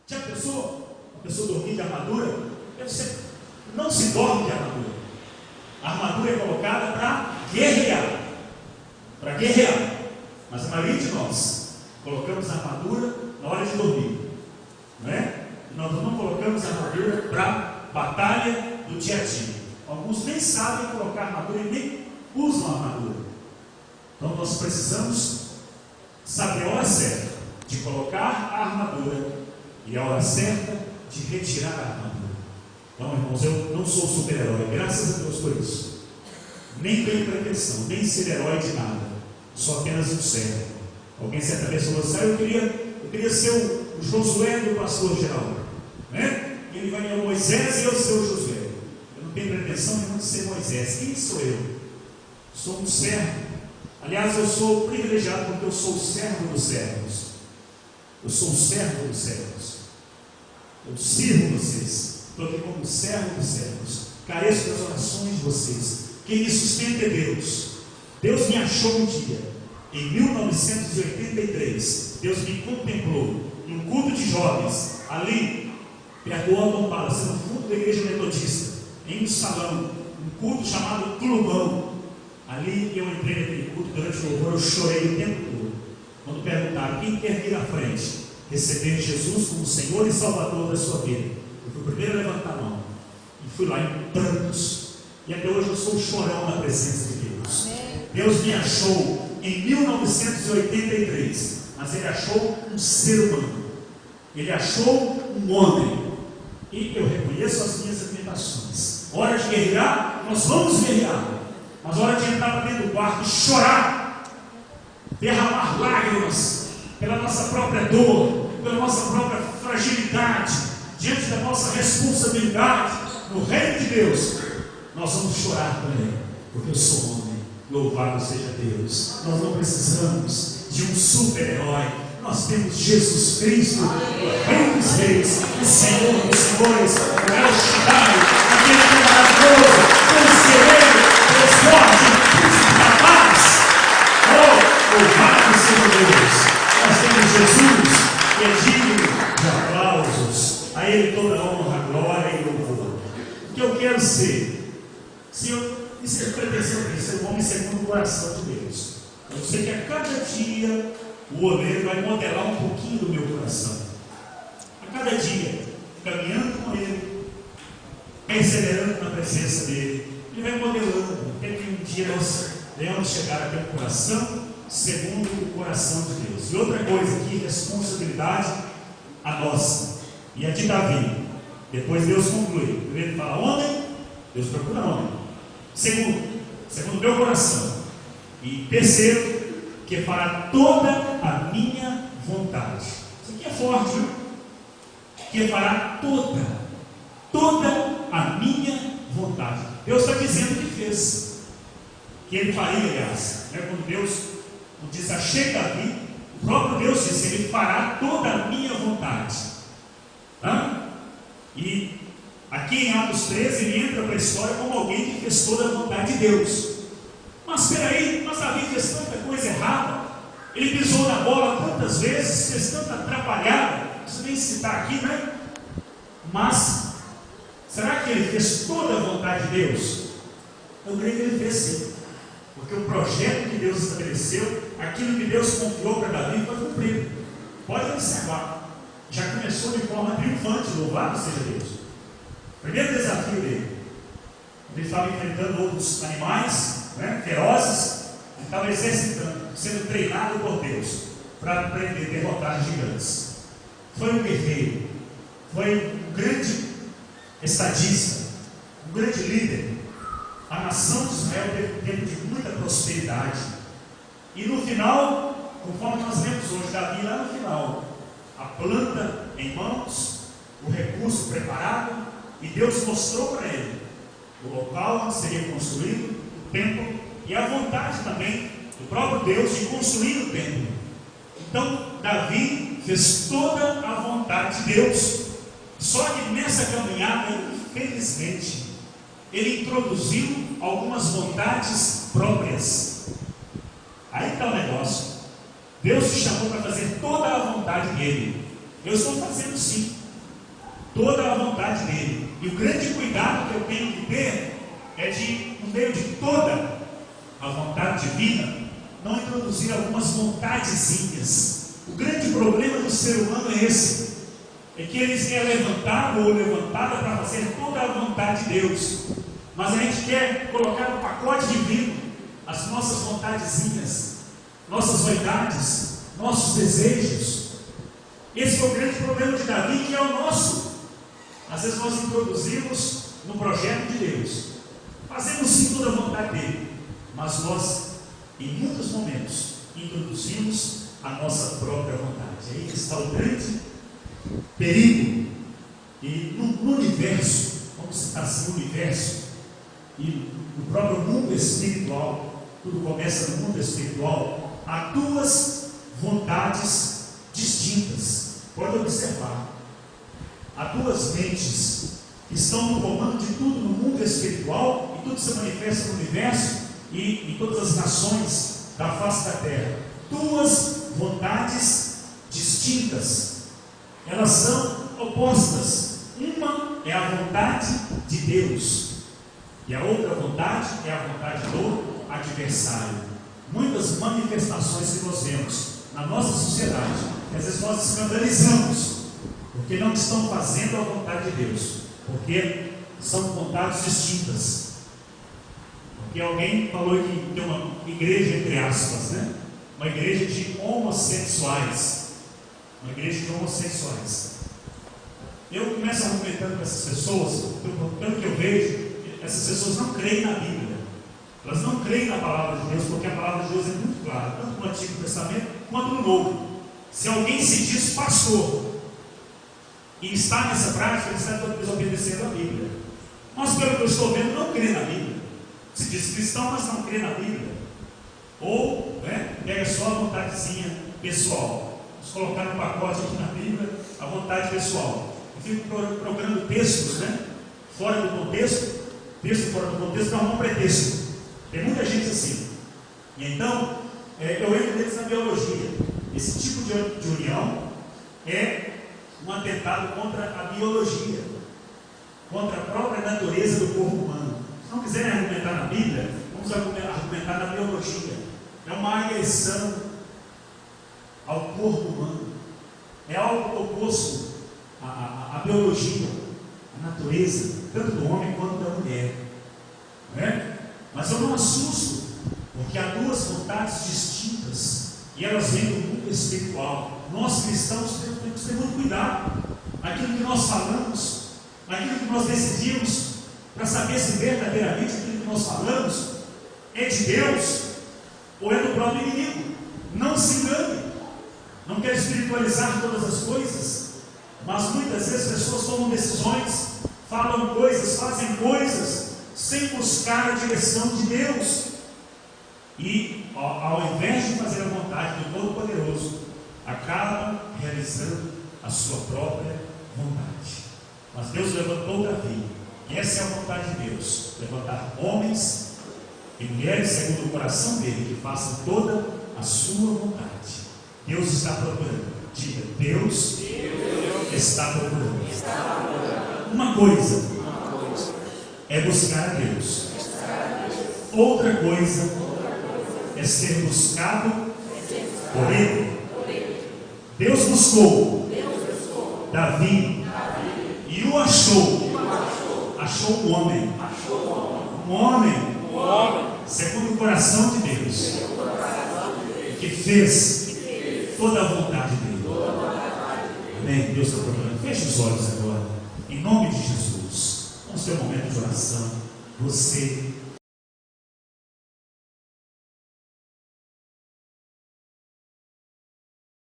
Já pensou? Uma pessoa dormir de armadura? Não se dorme de armadura. A armadura é colocada para guerrear. Para guerrear. Mas a maioria de nós colocamos a armadura na hora de dormir. Não é? Nós não colocamos a armadura para batalha do dia a dia. Alguns nem sabem colocar armadura e nem usam a armadura. Então nós precisamos saber a hora certa de colocar a armadura e a hora certa de retirar a armadura. Então, irmãos, eu não sou super-herói, graças a Deus por isso. Nem tenho pretensão, nem ser herói de nada. Sou apenas um servo. Alguém certa vez falou assim: eu queria ser o Josué do pastor Geraldo, né? E ele vai ser o Moisés e eu ser o Josué. Eu não tenho pretensão nenhuma de ser Moisés. Quem sou eu? Sou um servo. Aliás, eu sou privilegiado porque eu sou o servo dos servos. Eu sou o servo dos servos. Eu sirvo vocês. Estou aqui como servo dos servos. Careço das orações de vocês. Quem me sustenta é Deus. Deus me achou um dia, em 1983. Deus me contemplou num culto de jovens, ali, perto do Alto Palace, no fundo da igreja metodista, em um salão, um culto chamado Clubão. Ali eu entrei naquele culto, durante o louvor eu chorei o tempo todo. Quando perguntaram: quem quer vir à frente, receber Jesus como Senhor e Salvador da sua vida? Eu fui o primeiro a levantar a mão. E fui lá em prantos. E até hoje eu sou um chorão na presença de Deus. Deus me achou em 1983. Mas Ele achou um ser humano. Ele achou um homem. E eu reconheço as minhas limitações. Hora de guerrear, nós vamos guerrear. Mas hora de entrar para dentro do quarto e chorar, derramar lágrimas pela nossa própria dor, pela nossa própria fragilidade, diante da nossa responsabilidade no reino de Deus, nós vamos chorar também, porque eu sou homem. Louvado seja Deus. Nós não precisamos de um super-herói. Nós temos Jesus Cristo, o Rei dos Reis, o Senhor dos Senhores, o El Shaddai, aquele que é maravilhoso, conselheiro, forte, príncipe da paz. Oh, louvado seja Deus. Nós temos Jesus, que é digno de aplausos. A Ele toda honra, glória e louvor. O que eu quero ser? Senhor, isso é pretensão de ser um homem segundo o coração de Deus. Eu sei que a cada dia o oleiro vai modelar um pouquinho do meu coração. A cada dia, caminhando com Ele, perseverando na presença dEle, Ele vai modelando, até que um dia nós venhamos chegar até o coração segundo o coração de Deus. E outra coisa aqui, responsabilidade a nossa e a de Davi. Depois Deus conclui. Primeiro ele fala homem, Deus procura homem. Segundo meu coração. E terceiro, que fará toda a minha vontade. Isso aqui é forte, viu? Que fará toda a minha vontade. Deus está dizendo que fez, que Ele faria, aliás. Quando Deus diz: achei Davi, o próprio Deus disse: Ele fará toda a minha vontade. E aqui em Atos 13 ele entra para a história como alguém que fez toda a vontade de Deus. Mas espera aí, Davi fez tanta coisa errada, ele pisou na bola tantas vezes, fez tanta atrapalhada, não preciso nem citar aqui, né? Mas será que ele fez toda a vontade de Deus? Eu creio que ele fez sim, porque o projeto que Deus estabeleceu, aquilo que Deus confiou para Davi, foi cumprido. Pode observar, já começou de forma triunfante. Louvado seja Deus. Primeiro desafio dele, ele estava enfrentando outros animais, né, ferozes, ele estava exercitando, sendo treinado por Deus para aprender a derrotar gigantes. Foi um guerreiro, foi um grande estadista, um grande líder. A nação de Israel teve um tempo de muita prosperidade. E no final, conforme nós vemos hoje, Davi lá no final, a planta em mãos, o recurso preparado, e Deus mostrou para ele o local onde seria construído o templo e a vontade também do próprio Deus de construir o templo. Então Davi fez toda a vontade de Deus. Só que nessa caminhada, infelizmente, ele introduziu algumas vontades próprias. Aí está o negócio. Deus te chamou para fazer toda a vontade dele. Eu estou fazendo sim, toda a vontade dele. E o grande cuidado que eu tenho que ter é de, no meio de toda a vontade divina, não introduzir algumas vontadezinhas. O grande problema do ser humano é esse, é que ele é levantado ou levantada para fazer toda a vontade de Deus, mas a gente quer colocar no pacote divino as nossas vontadezinhas, nossas vaidades, nossos desejos. Esse é o grande problema de Davi, que é o nosso. Às vezes nós introduzimos no projeto de Deus, fazemos sim toda a vontade dele, mas nós, em muitos momentos, introduzimos a nossa própria vontade. Aí está o grande perigo. E no universo, vamos citar assim, o universo, e no próprio mundo espiritual, tudo começa no mundo espiritual, há duas vontades distintas. Pode observar, há duas mentes que estão no comando de tudo no mundo espiritual, e tudo se manifesta no universo e em todas as nações da face da terra. Duas vontades distintas, elas são opostas. Uma é a vontade de Deus, e a outra vontade é a vontade do adversário. Muitas manifestações que nós vemos na nossa sociedade, às vezes nós escandalizamos, porque não estão fazendo a vontade de Deus, porque são vontades distintas. Porque alguém falou que tem uma igreja, entre aspas, né? Uma igreja de homossexuais. Uma igreja de homossexuais. Eu começo argumentando com essas pessoas, pelo que eu vejo, essas pessoas não creem na Bíblia. Elas não creem na palavra de Deus, porque a palavra de Deus é muito clara, tanto no Antigo Testamento quanto no Novo. Se alguém se diz pastor e está nessa prática, ele está desobedecendo a Bíblia. Mas pelo que eu estou vendo, não crê na Bíblia. Se diz cristão, mas não crê na Bíblia. Ou pega só a vontadezinha pessoal. Vamos colocar no pacote aqui na Bíblia a vontade pessoal. Eu fico procurando textos, fora do contexto. Texto fora do contexto não é um pretexto. Tem muita gente assim. E então, eu entro neles na biologia. Esse tipo de união é um atentado contra a biologia, contra a própria natureza do corpo humano. Se não quiserem argumentar na Bíblia, vamos argumentar na biologia. É uma agressão ao corpo humano. É algo oposto à biologia, à natureza, tanto do homem quanto da mulher. Não é? Mas eu não assusto, porque há duas vontades distintas e elas vêm do mundo espiritual. Nós cristãos temos que ter muito cuidado naquilo que nós falamos, naquilo que nós decidimos, para saber se verdadeiramente aquilo que nós falamos é de Deus ou é do próprio inimigo. Não se engane. Não quero espiritualizar todas as coisas, mas muitas vezes as pessoas tomam decisões, falam coisas, fazem coisas sem buscar a direção de Deus, e ao invés de fazer a vontade do Todo-Poderoso, acabam realizando a sua própria vontade. Mas Deus levantou Davi, e essa é a vontade de Deus: levantar homens e mulheres segundo o coração dele, que façam toda a sua vontade. Deus está procurando. Diga, Deus está procurando. Uma coisa é buscar a Deus. Outra coisa é ser buscado por Ele. Deus buscou Davi e o achou. Achou um homem. Um homem segundo o coração de Deus, que fez toda a vontade dele. Amém? Deus está procurando. Feche os olhos agora, em nome de Jesus. Vamos ter um momento de oração. Você